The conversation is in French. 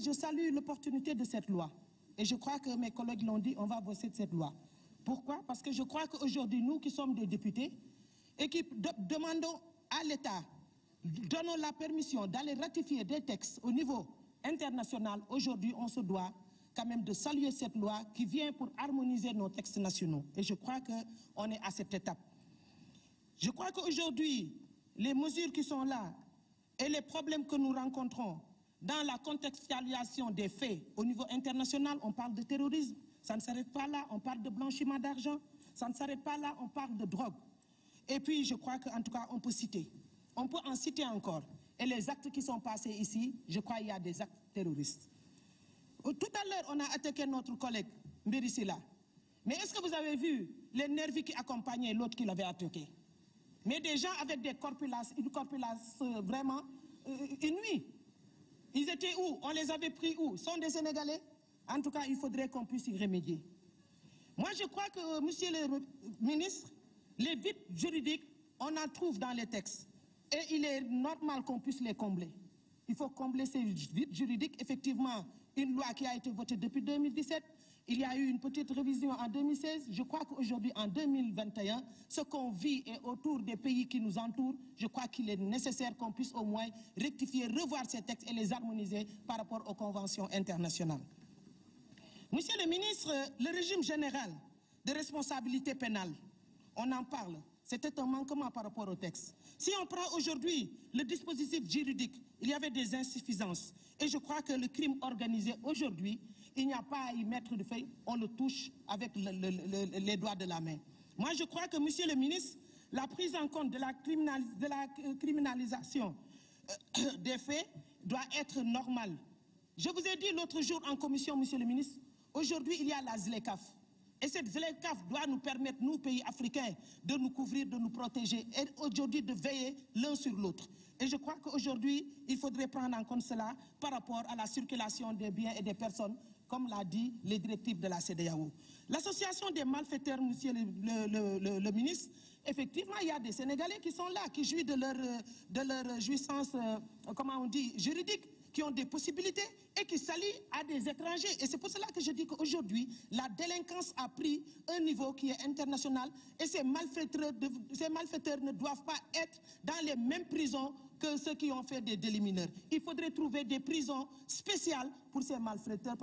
je salue l'opportunité de cette loi. Et je crois que mes collègues l'ont dit, on va voter cette loi. Pourquoi? Parce que je crois qu'aujourd'hui, nous qui sommes des députés et qui demandons à l'État, donnons la permission d'aller ratifier des textes au niveau international, aujourd'hui, on se doit quand même de saluer cette loi qui vient pour harmoniser nos textes nationaux. Et je crois qu'on est à cette étape. Je crois qu'aujourd'hui, les mesures qui sont là et les problèmes que nous rencontrons dans la contextualisation des faits au niveau international, on parle de terrorisme, ça ne s'arrête pas là, on parle de blanchiment d'argent, ça ne s'arrête pas là, on parle de drogue. Et puis je crois qu'en tout cas, on peut en citer encore. Et les actes qui sont passés ici, je crois qu'il y a des actes terroristes. Tout à l'heure, on a attaqué notre collègue Mbirissila. Mais est-ce que vous avez vu les nervis qui accompagnaient l'autre qui l'avait attaqué? Mais des gens avec des corpulences, une corpulence vraiment inouïe. Ils étaient où? On les avait pris où? Sont des Sénégalais? En tout cas, il faudrait qu'on puisse y remédier. Moi, je crois que, monsieur le ministre, les vides juridiques, on en trouve dans les textes. Et il est normal qu'on puisse les combler. Il faut combler ces vides juridiques. Effectivement, une loi qui a été votée depuis 2017, il y a eu une petite révision en 2016. Je crois qu'aujourd'hui, en 2021, ce qu'on vit et autour des pays qui nous entourent, je crois qu'il est nécessaire qu'on puisse au moins rectifier, revoir ces textes et les harmoniser par rapport aux conventions internationales. Monsieur le ministre, le régime général de responsabilité pénale, on en parle. C'était un manquement par rapport au texte. Si on prend aujourd'hui le dispositif juridique, il y avait des insuffisances. Et je crois que le crime organisé aujourd'hui, il n'y a pas à y mettre de fait, on le touche avec les doigts de la main. Moi, je crois que, monsieur le ministre, la prise en compte de la criminalisation des faits doit être normale. Je vous ai dit l'autre jour en commission, monsieur le ministre, aujourd'hui, il y a la ZLECAF. Et cette ZLECAF doit nous permettre, nous, pays africains, de nous couvrir, de nous protéger et aujourd'hui de veiller l'un sur l'autre. Et je crois qu'aujourd'hui, il faudrait prendre en compte cela par rapport à la circulation des biens et des personnes, comme l'a dit les directives de la CEDEAO. L'association des malfaiteurs, monsieur le ministre, effectivement, il y a des Sénégalais qui sont là, qui jouissent de leur jouissance, comment on dit, juridique, qui ont des possibilités et qui s'allient à des étrangers. Et c'est pour cela que je dis qu'aujourd'hui, la délinquance a pris un niveau qui est international et ces malfaiteurs ne doivent pas être dans les mêmes prisons que ceux qui ont fait des délits mineurs. Il faudrait trouver des prisons spéciales pour ces malfaiteurs.